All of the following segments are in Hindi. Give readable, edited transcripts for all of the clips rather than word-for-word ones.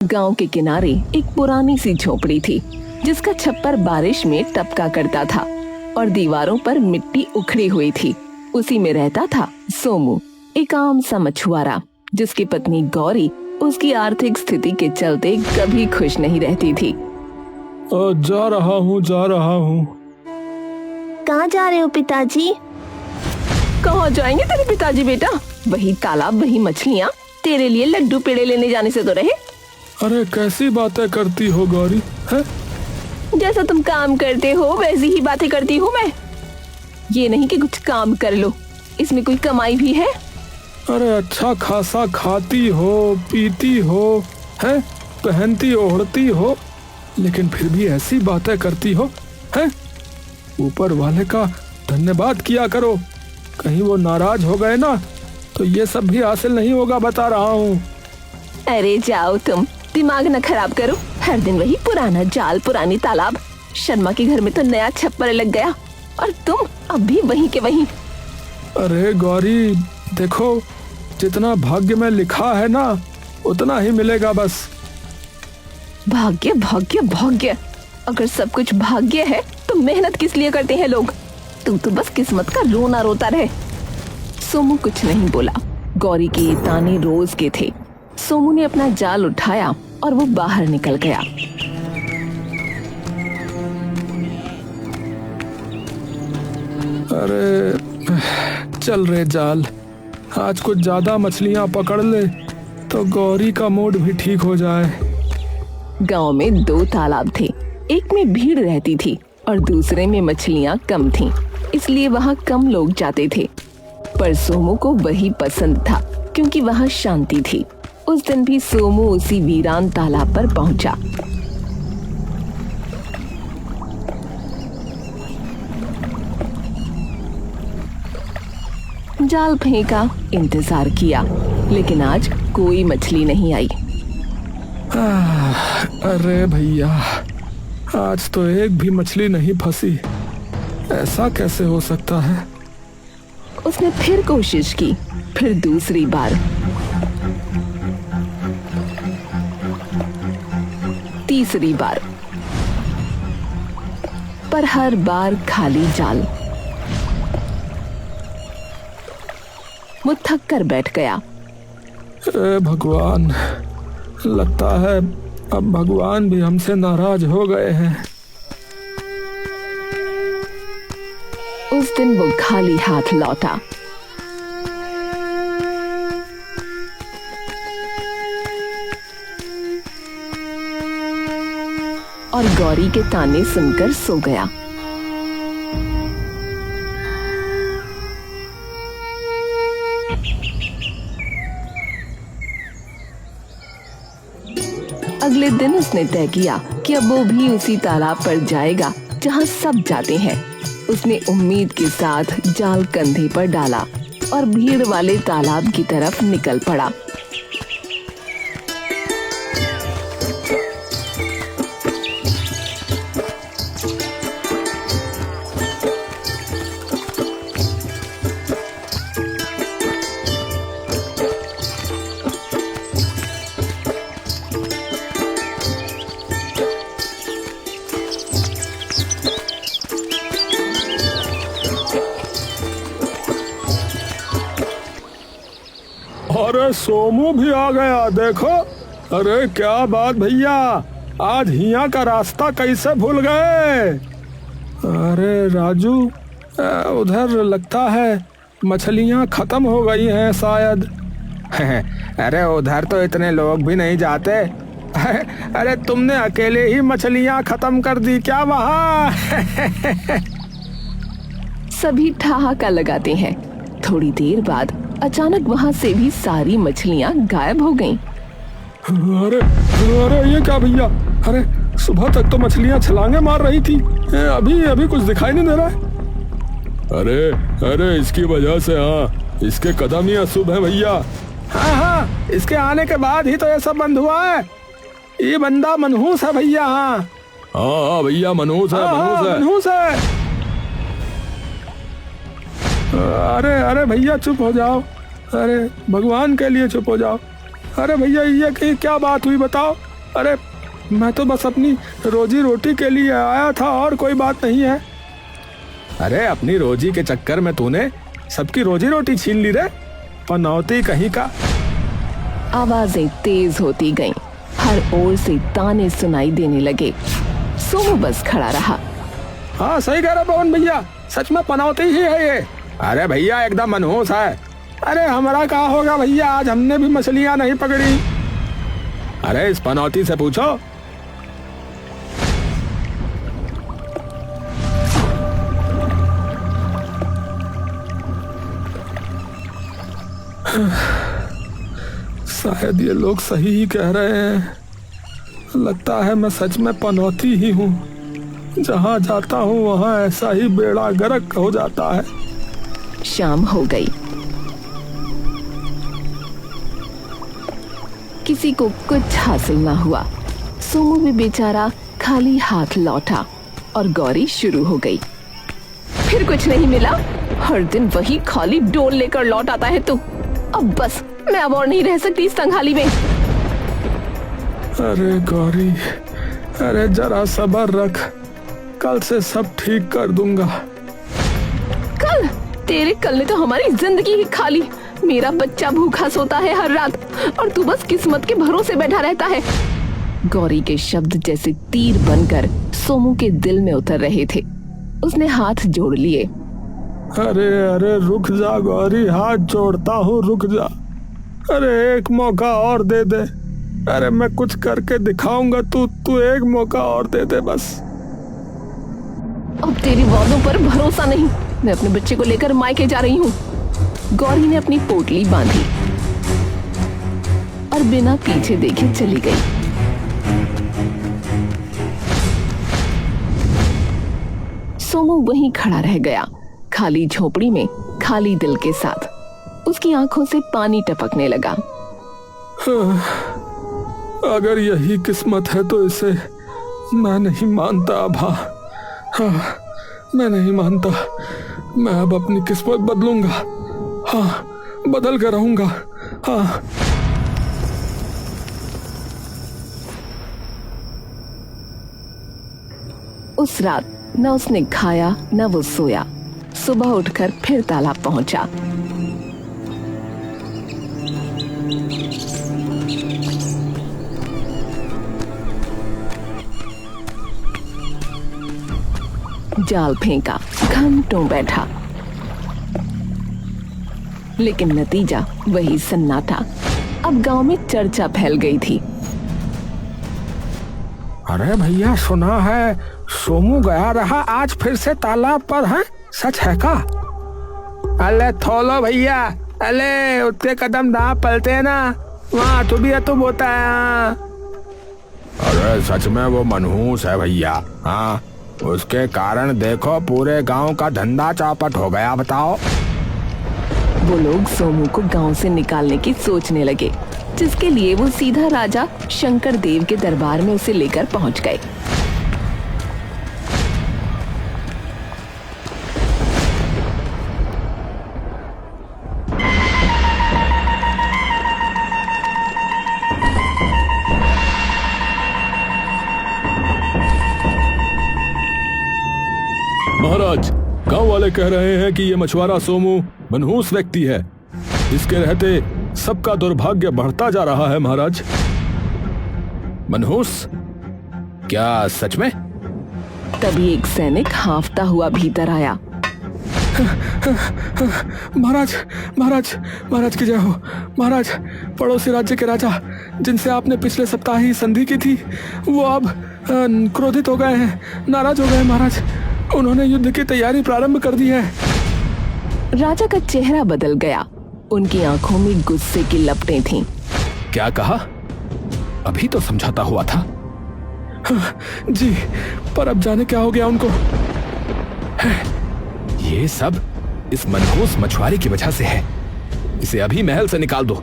गांव के किनारे एक पुरानी सी झोपड़ी थी जिसका छप्पर बारिश में टपका करता था और दीवारों पर मिट्टी उखड़ी हुई थी। उसी में रहता था सोमू, एक आम सा मछुआरा जिसकी पत्नी गौरी उसकी आर्थिक स्थिति के चलते कभी खुश नहीं रहती थी। जा रहा हूँ। कहाँ जा रहे हो पिताजी? कहाँ जाएंगे तेरे पिताजी बेटा? वही तालाब, वही मछलियाँ, तेरे लिए लड्डू पेड़े लेने जाने से तो रहे। अरे कैसी बातें करती हो गौरी है? जैसा तुम काम करते हो वैसी ही बातें करती हूँ मैं। ये नहीं कि कुछ काम कर लो, इसमें कोई कमाई भी है? अरे अच्छा खासा खाती हो, पीती हो, है, पहनती ओढ़ती हो, लेकिन फिर भी ऐसी बातें करती हो है? ऊपर वाले का धन्यवाद किया करो, कहीं वो नाराज हो गए ना तो ये सब भी हासिल नहीं होगा, बता रहा हूँ। अरे जाओ तुम, दिमाग न खराब करो। हर दिन वही पुराना जाल, पुरानी तालाब। शर्मा के घर में तो नया छप्पर लग गया और तुम अब भी वहीं के वहीं। अरे गौरी देखो, जितना भाग्य में लिखा है ना उतना ही मिलेगा बस। भाग्य भाग्य भाग्य, अगर सब कुछ भाग्य है तो मेहनत किस लिए करते हैं लोग? तुम तो बस किस्मत का रोना रोता रहे। सोमू कुछ नहीं बोला। गौरी के ये ताने रोज के थे। सोमू ने अपना जाल उठाया और वो बाहर निकल गया। अरे चल रे जाल, आज कुछ ज्यादा मछलियां पकड़ ले तो गौरी का मूड भी ठीक हो जाए। गांव में 2 तालाब थे, एक में भीड़ रहती थी और दूसरे में मछलियां कम थीं, इसलिए वहां कम लोग जाते थे। पर सोमू को वही पसंद था क्योंकि वहां शांति थी। उस दिन भी सोमू उसी वीरान तालाब पर पहुंचा। जाल फेंका, इंतजार किया, लेकिन आज कोई मछली नहीं आई। अरे भैया, आज तो एक भी मछली नहीं फंसी, ऐसा कैसे हो सकता है? उसने फिर कोशिश की, फिर दूसरी बार, तीसरी बार, पर हर बार खाली जाल। वो थक कर बैठ गया। भगवान, लगता है अब भगवान भी हमसे नाराज हो गए हैं। उस दिन वो खाली हाथ लौटा। और गौरी के ताने सुनकर सो गया। अगले दिन उसने तय किया कि अब वो भी उसी तालाब पर जाएगा जहां सब जाते हैं। उसने उम्मीद के साथ जाल कंधे पर डाला और भीड़ वाले तालाब की तरफ निकल पड़ा। अरे सोमू भी आ गया, देखो। अरे क्या बात भैया, आज हिया का रास्ता कैसे भूल गए? अरे राजू, उधर लगता है मछलियां खत्म हो गई हैं शायद। अरे उधर तो इतने लोग भी नहीं जाते। अरे तुमने अकेले ही मछलियां खत्म कर दी क्या वहाँ? सभी ठहाका लगाते हैं। थोड़ी देर बाद अचानक वहाँ से भी सारी मछलियाँ गायब हो गईं। अरे अरे ये क्या भैया? अरे सुबह तक तो मछलियाँ छलांगे मार रही थी, अभी कुछ दिखाई नहीं दे रहा है। अरे इसकी वजह से, हाँ, इसके कदम ही अशुभ है भैया। हाँ, इसके आने के बाद ही तो ये सब बंद हुआ है। ये बंदा मनहूस है भैया। हाँ भैया, मनहूस है। अरे भैया चुप हो जाओ। अरे भगवान के लिए चुप हो जाओ। अरे भैया ये क्या बात हुई बताओ? अरे मैं तो बस अपनी रोजी रोटी के लिए आया था और कोई बात नहीं है। अरे अपनी रोजी के चक्कर में तूने सबकी रोजी रोटी छीन ली रे, पनौती कहीं का। आवाजें तेज होती गईं, हर ओर से ताने सुनाई देने लगे। सोमू बस खड़ा रहा। हाँ सही कह रहा पवन भैया, सच में पनौती ही है ये। अरे भैया एकदम मनहूस है। अरे हमारा क्या होगा भैया, आज हमने भी मछलियां नहीं पकड़ी। अरे इस पनौती से पूछो। शायद ये लोग सही ही कह रहे हैं। लगता है मैं सच में पनौती ही हूँ। जहाँ जाता हूँ वहाँ ऐसा ही बेड़ा गर्क हो जाता है। शाम हो गई। किसी को कुछ हासिल ना हुआ। सोमू भी बेचारा खाली हाथ लौटा और गौरी शुरू हो गई। फिर कुछ नहीं मिला, हर दिन वही खाली डोल लेकर लौट आता है तू। अब बस मैं अब और नहीं रह सकती इस संघाली में। अरे गौरी, अरे जरा सब्र रख, कल से सब ठीक कर दूंगा। कल? तेरे कल ने तो हमारी जिंदगी ही खा ली। मेरा बच्चा भूखा सोता है हर रात और तू बस किस्मत के भरोसे बैठा रहता है। गौरी के शब्द जैसे तीर बनकर सोमू के दिल में उतर रहे थे। उसने हाथ जोड़ लिए। अरे अरे रुक जा गौरी, हाथ जोड़ता हूँ, रुक जा। अरे एक मौका और दे दे। अरे मैं कुछ करके दिखाऊंगा, तू एक मौका और दे दे बस। अब तेरी वादों पर भरोसा नहीं। मैं अपने बच्चे को लेकर मायके जा रही हूँ। गौरी ने अपनी पोटली बांधी और बिना पीछे देखे चली गई। सोमू वहीं खड़ा रह गया, खाली झोपड़ी में खाली दिल के साथ। उसकी आंखों से पानी टपकने लगा। अगर यही किस्मत है तो इसे मैं नहीं मानता अभा। हाँ, मैं नहीं मानता। मैं अब अपनी किस्मत बदलूंगा। हाँ, बदल कर रहूंगा। हाँ। उस रात न उसने खाया न वो सोया। सुबह उठकर फिर तालाब पहुंचा। जाल फेंका, घंटों बैठा, लेकिन नतीजा वही सन्नाटा। अब गांव में चर्चा फैल गई थी। अरे भैया सुना है सोमू गया रहा आज फिर से तालाब पर है, सच है का? अले थोलो भैया, अले उतने कदम ना पलते ना, वहाँ तू भी है तो बोता है। अरे सच में वो मनहूस है भैया। हाँ, उसके कारण देखो पूरे गांव का धंधा चौपट हो गया। बताओ। वो लोग सोमू को गांव से निकालने की सोचने लगे, जिसके लिए वो सीधा राजा शंकर देव के दरबार में उसे लेकर पहुंच गए। महाराज, गांव वाले कह रहे हैं कि ये मछुआरा सोमू मनहूस व्यक्ति है। इसके रहते सबका दुर्भाग्य बढ़ता जा रहा है महाराज। मनहूस? क्या सच में? तभी एक सैनिक हांफता हुआ भीतर आया। महाराज, महाराज, महाराज की जय हो। महाराज, पड़ोसी राज्य के राजा जिनसे आपने पिछले सप्ताह ही संधि की थी, वो अब क्रोधित हो गए हैं, नाराज हो गए महाराज। उन्होंने युद्ध की तैयारी प्रारंभ कर दी है। राजा का चेहरा बदल गया। उनकी आंखों में गुस्से की लपटें थीं। क्या कहा? अभी तो समझाता हुआ था। जी, पर अब जाने क्या हो गया उनको। ये सब इस मनहूस मछुआरे की वजह से है। इसे अभी महल से निकाल दो।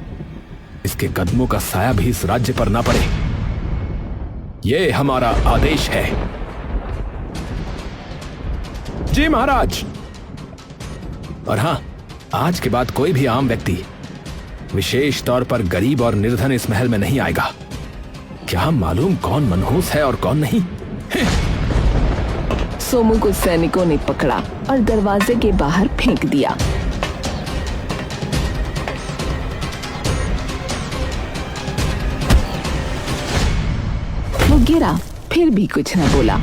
इसके कदमों का साया भी इस राज्य पर ना पड़े। ये हमारा आदेश है। जी महाराज। और हाँ, आज के बाद कोई भी आम व्यक्ति, विशेष तौर पर गरीब और निर्धन, इस महल में नहीं आएगा। क्या मालूम कौन मनहूस है और कौन नहीं। सोमू को सैनिकों ने पकड़ा और दरवाजे के बाहर फेंक दिया। वो गिरा, फिर भी कुछ न बोला।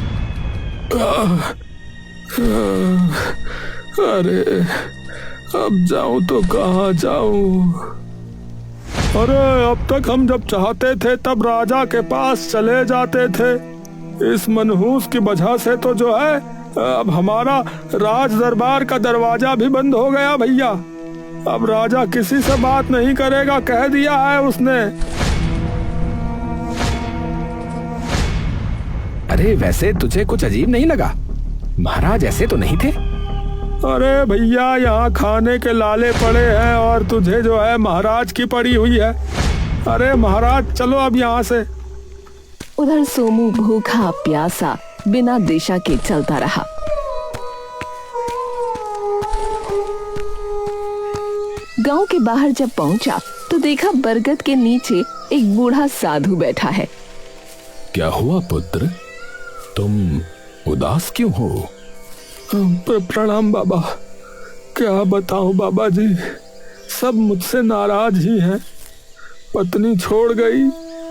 अरे अब जाऊं तो कहाँ जाऊं? अरे अब तक हम जब चाहते थे तब राजा के पास चले जाते थे। इस मनहूस की वजह से तो जो है अब हमारा राज दरबार का दरवाजा भी बंद हो गया भैया। अब राजा किसी से बात नहीं करेगा, कह दिया है उसने। अरे वैसे तुझे कुछ अजीब नहीं लगा? महाराज ऐसे तो नहीं थे। अरे भैया यहाँ खाने के लाले पड़े हैं और तुझे जो है महाराज की पड़ी हुई है। अरे महाराज चलो अब यहाँ से। उधर सोमू भूखा प्यासा बिना दिशा के चलता रहा। गांव के बाहर जब पहुंचा तो देखा बरगद के नीचे एक बूढ़ा साधु बैठा है। क्या हुआ पुत्र, तुम उदास क्यों हो? प्रणाम बाबा। क्या बताऊं बाबा जी, सब मुझसे नाराज ही हैं। पत्नी छोड़ गई,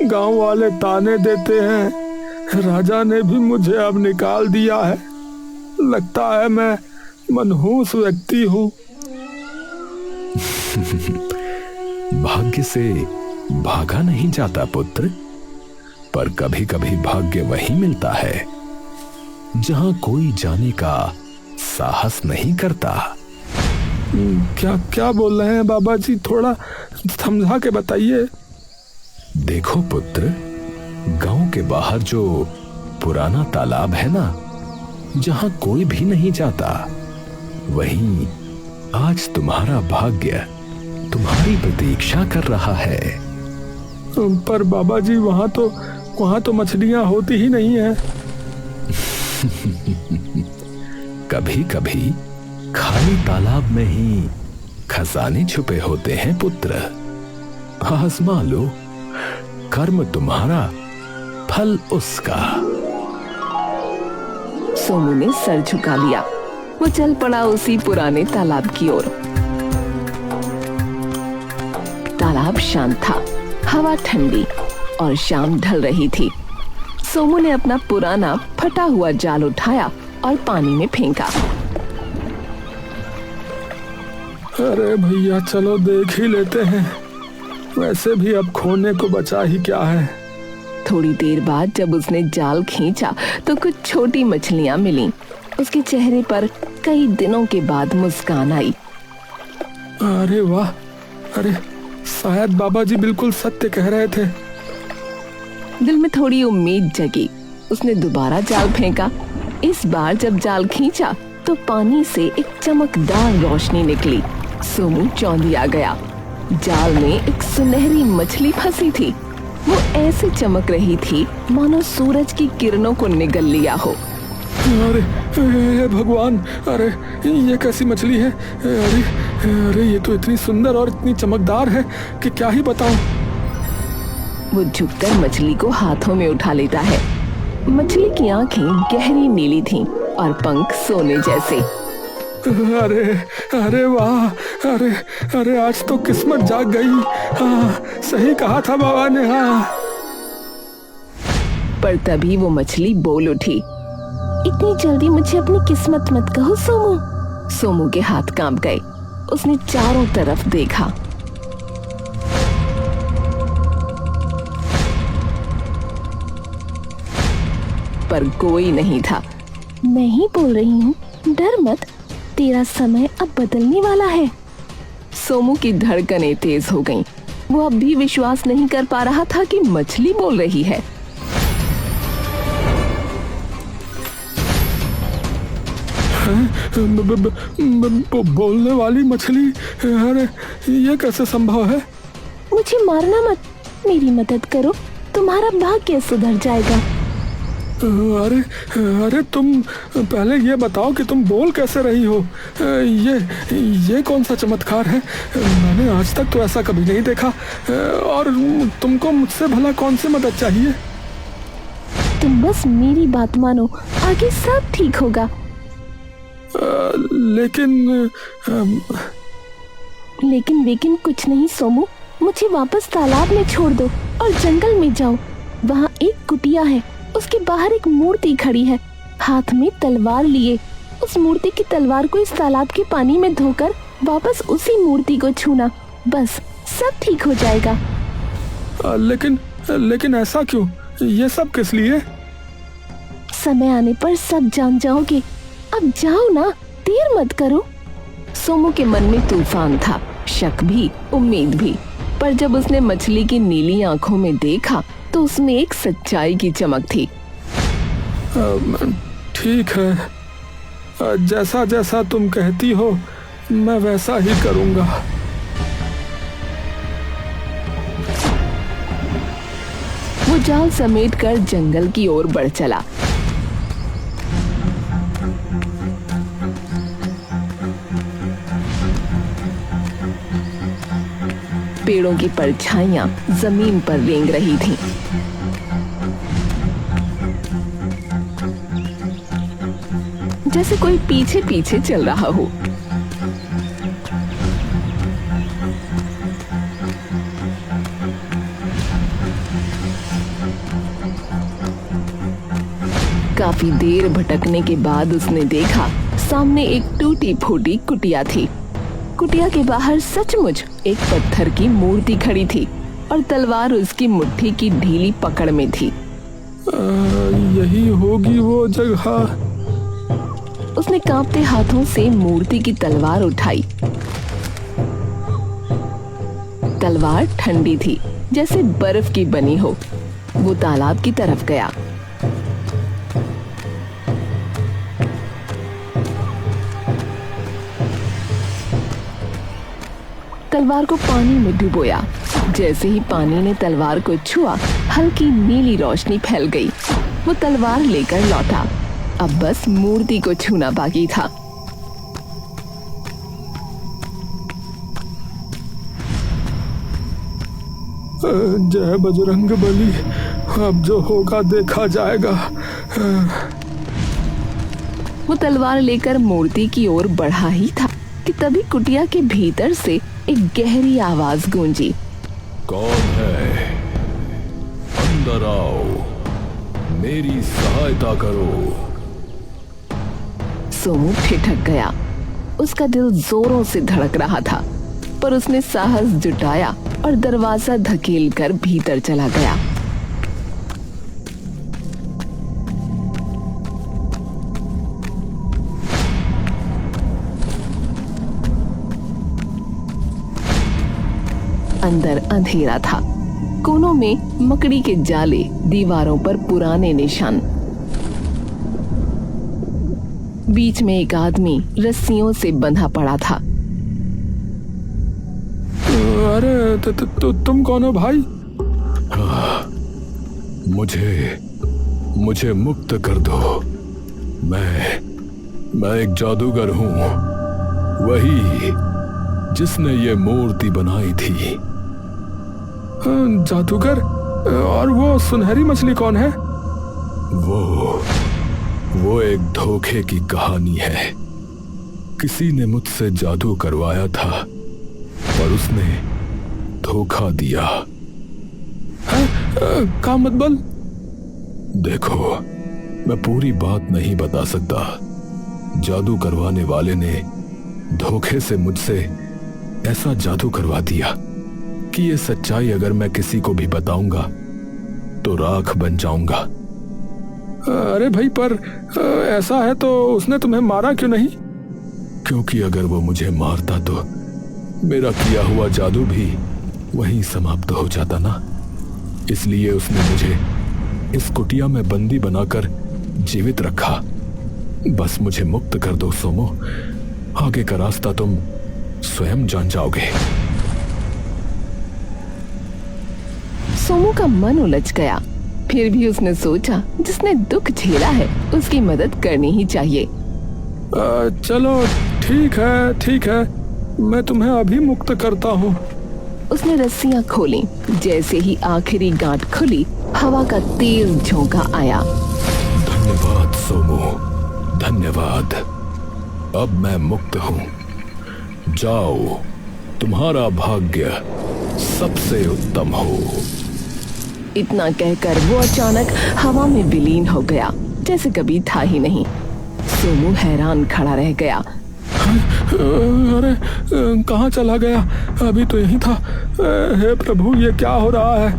गांव वाले ताने देते हैं। राजा ने भी मुझे अब निकाल दिया है। लगता है मैं मनहूस व्यक्ति हूँ। भाग्य से भागा नहीं जाता पुत्र, पर कभी कभी भाग्य वही मिलता है जहां कोई जाने का साहस नहीं करता। क्या क्या बोल रहे हैं बाबा जी, थोड़ा समझा के बताइए। देखो पुत्र, गांव के बाहर जो पुराना तालाब है ना, जहां कोई भी नहीं जाता, वहीं आज तुम्हारा भाग्य तुम्हारी प्रतीक्षा कर रहा है। पर बाबा जी वहां तो मछलियां होती ही नहीं है। कभी कभी खाली तालाब में ही खजाने छुपे होते हैं पुत्र। आजमा लो, कर्म तुम्हारा, फल उसका। सोमू ने सर झुका लिया। वो चल पड़ा उसी पुराने तालाब की ओर। तालाब शांत था, हवा ठंडी और शाम ढल रही थी। सोमू ने अपना पुराना फटा हुआ जाल उठाया और पानी में फेंका। अरे भैया चलो देख ही लेते हैं, वैसे भी अब खोने को बचा ही क्या है। थोड़ी देर बाद जब उसने जाल खींचा तो कुछ छोटी मछलियां मिलीं। उसके चेहरे पर कई दिनों के बाद मुस्कान आई। अरे वाह, अरे शायद बाबा जी बिल्कुल सत्य कह रहे थे। दिल में थोड़ी उम्मीद जगी। उसने दोबारा जाल फेंका। इस बार जब जाल खींचा तो पानी से एक चमकदार रोशनी निकली। सोमू चौंधिया गया। जाल में एक सुनहरी मछली फंसी थी। वो ऐसे चमक रही थी मानो सूरज की किरणों को निगल लिया हो। अरे भगवान, अरे ये कैसी मछली है? अरे ये तो इतनी सुंदर और इतनी चमकदार है कि क्या ही बताऊं। वो झुककर मछली को हाथों में उठा लेता है। मछली की आंखें गहरी नीली थीं और पंख सोने जैसे। अरे अरे वाह, अरे आज तो किस्मत जाग गई। हाँ, सही कहा था बाबा ने। हाँ। पर तभी वो मछली बोल उठी, इतनी जल्दी मुझे अपनी किस्मत मत कहो सोमू। सोमू के हाथ कांप गए। उसने चारों तरफ देखा। पर कोई नहीं था। मैं ही बोल रही हूँ, डर मत, तेरा समय अब बदलने वाला है। सोमू की धड़कनें तेज हो गईं। वो अब भी विश्वास नहीं कर पा रहा था कि मछली बोल रही है। बोलने वाली मछली? अरे ये कैसे संभव है? मुझे मारना मत, मेरी मदद करो, तुम्हारा भाग्य सुधर जाएगा। अरे अरे तुम पहले ये बताओ कि तुम बोल कैसे रही हो। ये कौन सा चमत्कार है? मैंने आज तक तो ऐसा कभी नहीं देखा। और तुमको मुझसे भला कौन सी मदद चाहिए? तुम बस मेरी बात मानो, आगे सब ठीक होगा। लेकिन कुछ नहीं सोमू, मुझे वापस तालाब में छोड़ दो और जंगल में जाओ। वहाँ एक कुटिया है, उसके बाहर एक मूर्ति खड़ी है, हाथ में तलवार लिए। उस मूर्ति की तलवार को इस तालाब के पानी में धोकर वापस उसी मूर्ति को छूना, बस सब ठीक हो जाएगा। लेकिन ऐसा क्यों? ये सब किस लिए? समय आने पर सब जान जाओगे। अब जाओ ना, देर मत करो। सोमू के मन में तूफान था, शक भी, उम्मीद भी। पर जब उसने मछली की नीली आंखों में देखा तो उसमें एक सच्चाई की चमक थी। ठीक है, जैसा जैसा तुम कहती हो मैं वैसा ही करूंगा। वो जाल समेटकर जंगल की ओर बढ़ चला। पेड़ों की परछाइयां जमीन पर रेंग रही थीं। जैसे कोई पीछे पीछे चल रहा हो। काफी देर भटकने के बाद उसने देखा सामने एक टूटी फूटी कुटिया थी। कुटिया के बाहर सचमुच एक पत्थर की मूर्ति खड़ी थी और तलवार उसकी मुट्ठी की ढीली पकड़ में थी। यही होगी वो जगह। उसने कांपते हाथों से मूर्ति की तलवार उठाई। तलवार ठंडी थी, जैसे बर्फ की बनी हो। वो तालाब की तरफ गया। तलवार को पानी में डुबोया। जैसे ही पानी ने तलवार को छुआ, हल्की नीली रोशनी फैल गई। वो तलवार लेकर लौटा। अब बस मूर्ति को छूना बाकी था। जय बजरंग बली, अब जो होगा देखा जाएगा। वो तलवार लेकर मूर्ति की ओर बढ़ा ही था कि तभी कुटिया के भीतर से एक गहरी आवाज गूंजी। कौन है? अंदर आओ, मेरी सहायता करो। सोमू ठिठक गया। उसका दिल जोरों से धड़क रहा था, पर उसने साहस जुटाया और दरवाजा धकेलकर भीतर चला गया। अंदर अंधेरा था। कोनों में मकड़ी के जाले, दीवारों पर पुराने निशान। बीच में एक आदमी रस्सियों से बंधा पड़ा था। अरे तुम कौन हो भाई? मुझे मुक्त कर दो। मैं एक जादूगर हूँ, वही जिसने ये मूर्ति बनाई थी। जादूगर? और वो सुनहरी मछली कौन है? वो एक धोखे की कहानी है। किसी ने मुझसे जादू करवाया था, पर उसने धोखा दिया। का मतलब? देखो, मैं पूरी बात नहीं बता सकता। जादू करवाने वाले ने धोखे से मुझसे ऐसा जादू करवा दिया कि ये सच्चाई अगर मैं किसी को भी बताऊंगा तो राख बन जाऊंगा। अरे भाई, पर ऐसा है तो उसने तुम्हें मारा क्यों नहीं? क्योंकि अगर वो मुझे मारता तो मेरा किया हुआ जादू भी वहीं समाप्त हो जाता ना। इसलिए उसने मुझे इस कुटिया में बंदी बनाकर जीवित रखा। बस मुझे मुक्त कर दो सोमो, आगे का रास्ता तुम स्वयं जान जाओगे। सोमू का मन उलझ गया। फिर भी उसने सोचा जिसने दुख झेला है उसकी मदद करनी ही चाहिए। चलो ठीक है, मैं तुम्हें अभी मुक्त करता हूँ। उसने रस्सियां खोली। जैसे ही आखिरी गांठ खुली, हवा का तेज झोंका आया। धन्यवाद सोमू, धन्यवाद। अब मैं मुक्त हूँ। जाओ, तुम्हारा भाग्य सबसे उत्तम हो। इतना कहकर वो अचानक हवा में विलीन हो गया, जैसे कभी था ही नहीं। सोमू हैरान खड़ा रह गया। अरे कहाँ चला गया? अभी तो यहीं था। हे प्रभु, ये क्या हो रहा है?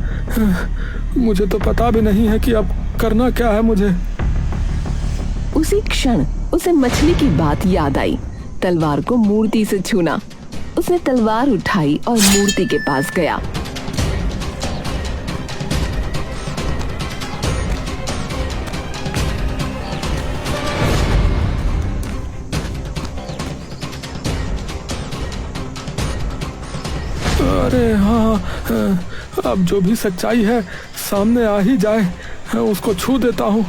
मुझे तो पता भी नहीं है कि अब करना क्या है मुझे। उसी क्षण उसे मछली की बात याद आई। तलवार को मूर्ति से छूना। उसने तलवार उठाई और मूर्ति के पास गया। अरे हाँ, अब जो भी सच्चाई है सामने आ ही जाए, उसको छू देता हूँ।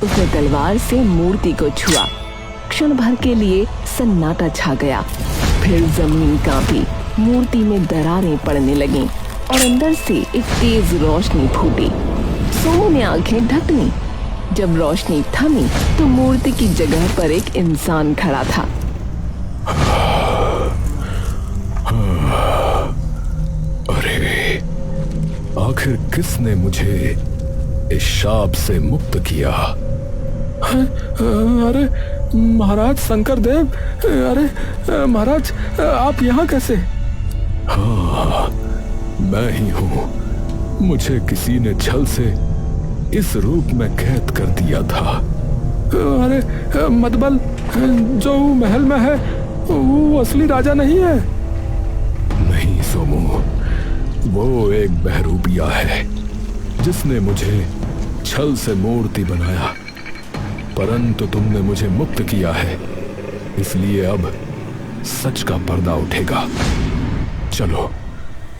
उसने तलवार से मूर्ति को छुआ। क्षण भर के लिए सन्नाटा छा गया। फिर जमीन कांपी, मूर्ति में दरारें पड़ने लगीं और अंदर से एक तेज रोशनी फूटी। सोमू ने आंखें ढक लीं। जब रोशनी थमी तो मूर्ति की जगह पर एक इंसान खड़ा था। अरे आखिर किसने मुझे इस शाप से मुक्त किया? अरे महाराज शंकर देव, अरे महाराज आप यहाँ कैसे? हाँ, मैं ही हूँ। मुझे किसी ने छल से इस रूप में कैद कर दिया था। अरे मतबल जो महल में है वो असली राजा नहीं है? नहीं सोमू, वो एक बहरूपिया है जिसने मुझे छल से मूर्ति बनाया। परंतु तुमने मुझे मुक्त किया है, इसलिए अब सच का पर्दा उठेगा। चलो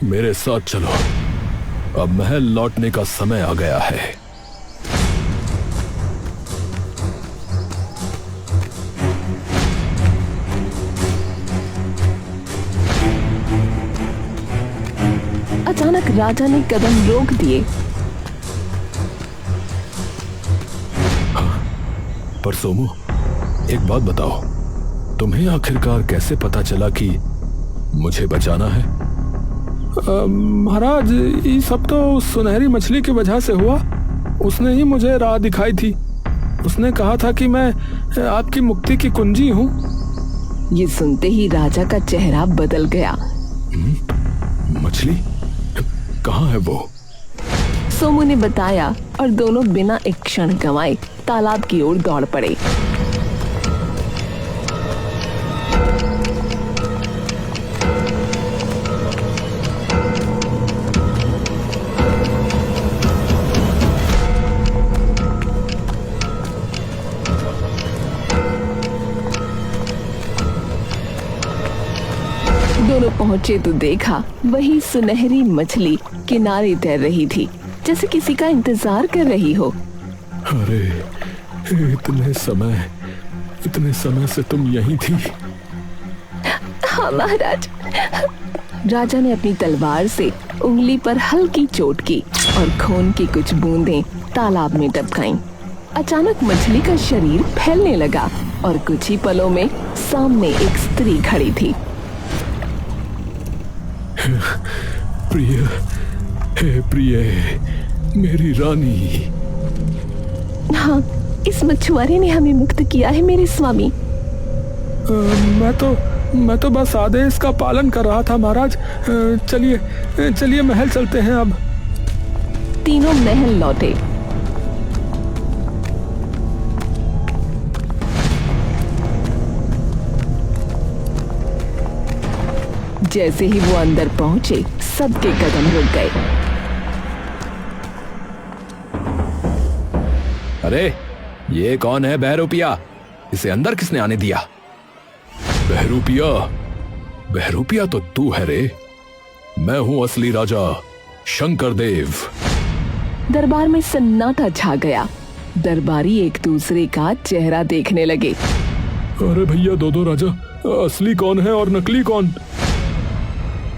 मेरे साथ चलो, अब महल लौटने का समय आ गया है। अचानक राजा ने कदम रोक दिए। पर सोमू, एक बात बताओ, तुम्हें आखिरकार कैसे पता चला कि मुझे बचाना है? महाराज, ये सब तो सुनहरी मछली की वजह से हुआ। उसने ही मुझे राह दिखाई थी। उसने कहा था कि मैं आपकी मुक्ति की कुंजी हूँ। ये सुनते ही राजा का चेहरा बदल गया। मछली कहाँ है वो? सोमू ने बताया और दोनों बिना एक क्षण गंवाए तालाब की ओर दौड़ पड़े। दोनों पहुंचे तो देखा वही सुनहरी मछली किनारे तैर रही थी, जैसे किसी का इंतजार कर रही हो। अरे इतने समय से तुम यहीं थी? हाँ महाराज। राजा ने अपनी तलवार से उंगली पर हल्की चोट की और खून की कुछ बूंदें तालाब में टपकाईं। अचानक मछली का शरीर फैलने लगा और कुछ ही पलों में सामने एक स्त्री खड़ी थी। प्रिय, हे प्रिय, मेरी रानी। हाँ, इस मछुआरे ने हमें मुक्त किया है मेरे स्वामी। मैं तो बस आदेश का पालन कर रहा था महाराज। चलिए महल चलते हैं अब। तीनों महल लौटे। जैसे ही वो अंदर पहुंचे, सबके कदम रुक गए। अरे ये कौन है बहरूपिया? इसे अंदर किसने आने दिया? बहरूपिया तो तू है रे। मैं हूं असली राजा, शंकरदेव। दरबार में सन्नाटा छा गया। दरबारी एक दूसरे का चेहरा देखने लगे। अरे भैया दो राजा, असली कौन है और नकली कौन?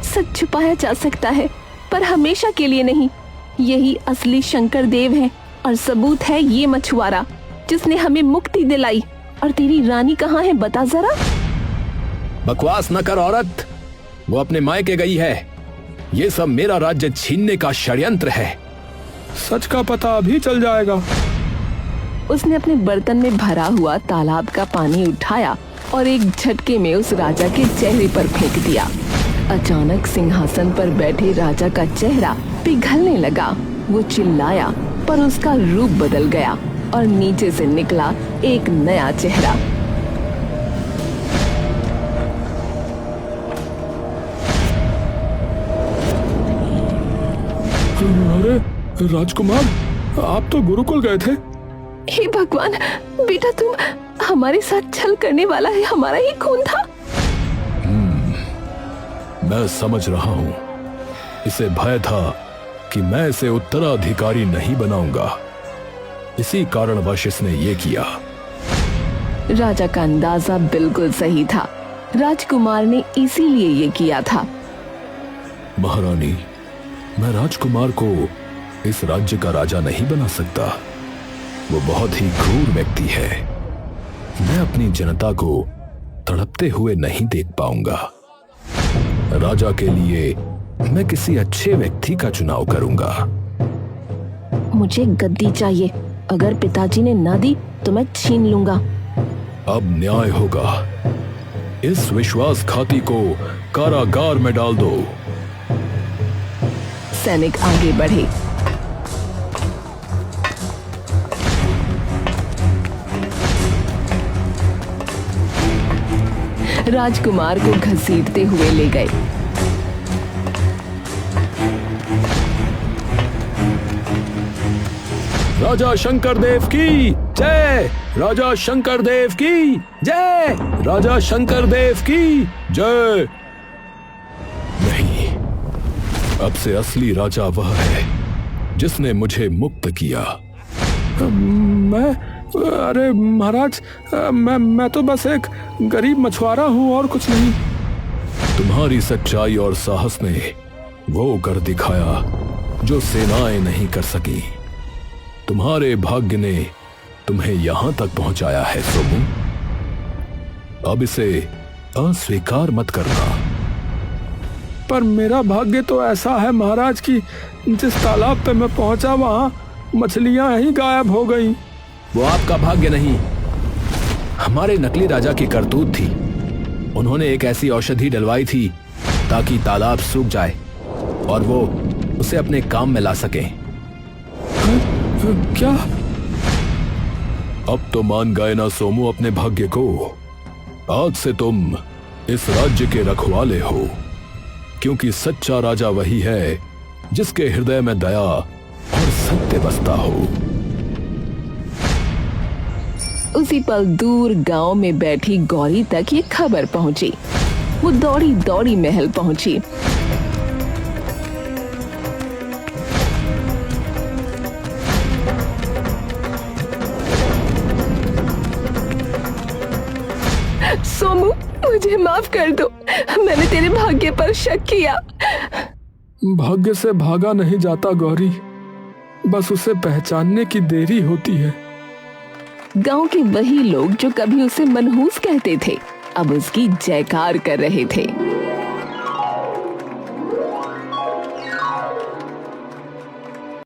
सच छुपाया जा सकता है पर हमेशा के लिए नहीं। यही असली शंकरदेव है और सबूत है ये मछुआरा जिसने हमें मुक्ति दिलाई। और तेरी रानी कहाँ है बता जरा। बकवास न कर औरत, वो अपने मायके गई है। ये सब मेरा राज्य छीनने का षड्यंत्र है। सच का पता अभी चल जाएगा। उसने अपने बर्तन में भरा हुआ तालाब का पानी उठाया और एक झटके में उस राजा के चेहरे पर फेंक दिया। अचानक सिंहासन पर बैठे राजा का चेहरा पिघलने लगा। वो चिल्लाया पर उसका रूप बदल गया और नीचे से निकला एक नया चेहरा। अरे राजकुमार, आप तो गुरुकुल गए थे। हे भगवान, बेटा तुम हमारे साथ छल करने वाला है, हमारा ही खून था। मैं समझ रहा हूँ। इसे भय था कि मैं इसे उत्तराधिकारी नहीं बनाऊंगा, इसी कारणवश इसने ये किया। राजा का अंदाजा बिल्कुल सही था। राजकुमार ने इसीलिए ये किया था। महारानी, मैं राजकुमार को इस राज्य का राजा नहीं बना सकता। वो बहुत ही क्रूर व्यक्ति है। मैं अपनी जनता को तड़पते हुए नहीं देख पाऊंगा। राजा के लिए मैं किसी अच्छे व्यक्ति का चुनाव करूंगा। मुझे गद्दी चाहिए। अगर पिताजी ने ना दी तो मैं छीन लूंगा। अब न्याय होगा। इस विश्वासघाती को कारागार में डाल दो। सैनिक आगे बढ़े। राजकुमार को घसीटते हुए ले गए। राजा शंकरदेव की जय, राजा शंकरदेव की जय, राजा शंकरदेव की जय। नहीं, अब से असली राजा वह है जिसने मुझे मुक्त किया। अरे महाराज, मैं तो बस एक गरीब मछुआरा हूँ और कुछ नहीं। तुम्हारी सच्चाई और साहस ने वो कर दिखाया जो सेनाएं नहीं कर सकी। तुम्हारे भाग्य ने तुम्हें यहां तक पहुंचाया है सोमू। अब इसे अस्वीकार मत करना। पर मेरा भाग्य तो ऐसा है महाराज कि जिस तालाब पे मैं पहुंचा वहां मछलियां ही गायब हो गई। वो आपका भाग्य नहीं, हमारे नकली राजा की करतूत थी। उन्होंने एक ऐसी औषधि डलवाई थी ताकि तालाब सूख जाए और वो उसे अपने काम में ला सके। क्या? अब तो मान गए ना सोमू अपने भाग्य को। आज से तुम इस राज्य के रखवाले हो, क्योंकि सच्चा राजा वही है जिसके हृदय में दया और सत्य बसता हो। उसी पल दूर गांव में बैठी गौरी तक ये खबर पहुंची। वो दौड़ी दौड़ी महल पहुंची। सोमू, मुझे माफ कर दो। मैंने तेरे भाग्य पर शक किया। भाग्य से भागा नहीं जाता गौरी, बस उसे पहचानने की देरी होती है। गांव के वही लोग जो कभी उसे मनहूस कहते थे अब उसकी जयकार कर रहे थे।